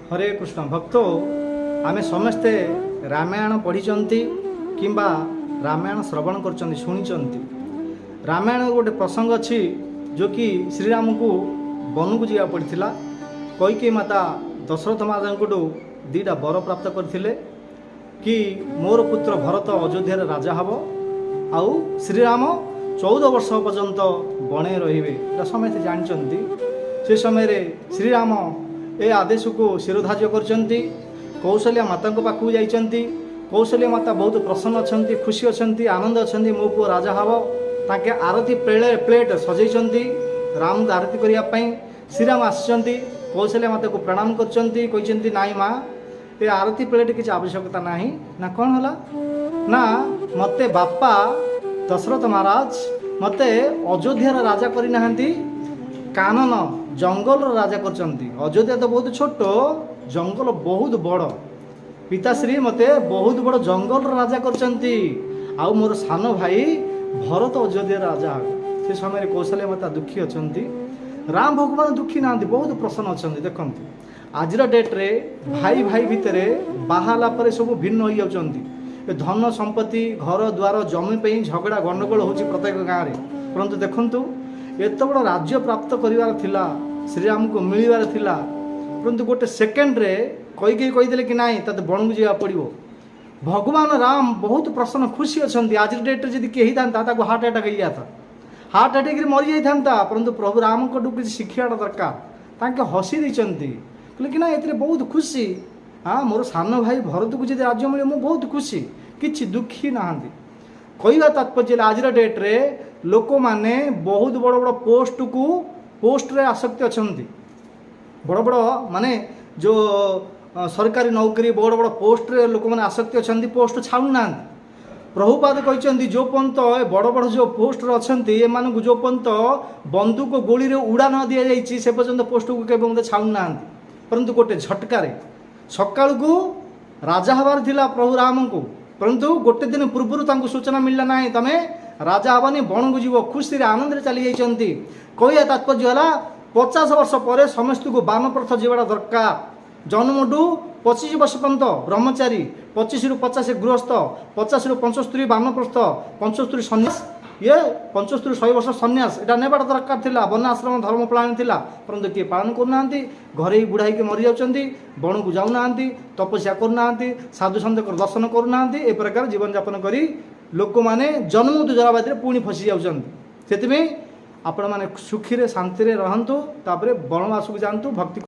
हरे कृष्ण भक्त आमे समस्ते रामायण पढ़ी किंबा रामायण श्रवण कर शुणी रामायण गोटे प्रसंग अच्छी जो कि श्रीराम को वन को जा पड़ा कैकेयी माता दशरथ महाराज को दीटा वर प्राप्त करते कि मोर पुत्र भरत अयोध्या राजा हम आउ श्रीराम 14 वर्ष पर्यंत बणे रे समस्ते जानते से समय श्रीराम ए आदेश को शिरोधार्य कर कौशल्या माता पाखक जाइंट कौशल्या माता बहुत प्रसन्न अच्छा खुशी अच्छा आनंद अच्छा मो पु राजा हम ताके आरती प्लेट सजाई राम को आरती करने श्रीराम आसि कौशल्या माता को प्रणाम कर नाई माँ ये आरती प्लेट किसी आवश्यकता नहीं ना कौन है ना मते बापा दशरथ महाराज मते अयोध्यार राजा करना कानन जंगल राजा कर अयोध्या तो बहुत छोट जंगल बहुत बड़ पिताश्री मते बहुत बड़ जंगल राजा कर मोर सान भाई भरत अयोध्या राजा से समय कौशल्या माता दुखी अच्छा राम भगवान दुखी ना बहुत प्रसन्न अच्छा देखते आज डेट्रे भाई भाई भितर बाहाला पर सब भिन्न हो जाती धन संपत्ति घर द्वार जमी पे झगड़ा गंडगोल हो प्रत्येक गाँव में परंतु देखु एत बड़ राज्य प्राप्त करार थिला श्रीराम को मिलबार थिला परंतु गोटे सेकेंड रे कैकेयी कहीदेले कि नाई तते बण को जा पड़ो भगवान राम बहुत प्रसन्न खुशी अच्छा आज डेट्रे जब कही था हार्ट अटैक हो जाता हार्ट अटैक मरी जाता परंतु प्रभु राम को किसी शिक्षा दरकार ताके हसी देते कहले कि ना ये बहुत खुशी हाँ मोर सान भाई भरत को जब राज्य मिले मुझे बहुत खुशी किसी दुखी ना कहवा तात्पर्य आज डेट्रे लोक मैंने बहुत बड़ बड़ पोस्ट रे आसक्ति अच्छा बड़ बड़ माने जो सरकारी नौकरी बड़ बड़ पोस्ट रे लोक मैंने आसक्ति अच्छा पोस्ट छाड़ूना प्रभुपाद कहते जो पर्यंत बड़ बड़ जो पोस्ट अच्छा ये जो पर्यंत बंदूक गोली उड़ा न दि जाइए से पर्यंत पोस्ट को केवल छाड़ूना परंतु गोटे झटकार सकाल को राजा हबार थिला प्रभु राम को परंतु गोटे दिन पूर्व सूचना मिलला ना तमें राजा हबानी बण को जीव खुशी आनंद चली जाइंट कहया तात्पर्य है 50 वर्ष पर समस्त को बानप्रस्थ जीवाटा दरकार जन्मठू 25 वर्ष पर्यंत ब्रह्मचारी 25 रु 50 गृहस्थ 50 रु 75 बानप्रस्थ 75 सन्यास ये 75 100 वर्ष सन्यास यहाँ नेबाटा दरकार थिला वनाश्रम धर्म पालन थिला परंतु किए पालन करना घरे ही बुढ़ाई मरी जाती बण को जाऊना तपस्या करना साधु सन्त दर्शन करना ए प्रकार जीवन यापन करी लोक मैंने जन्म दुजराबाद पुणी फसी जाती आपण मैंने सुखी शांति रहतु बनवास को जातु भक्ति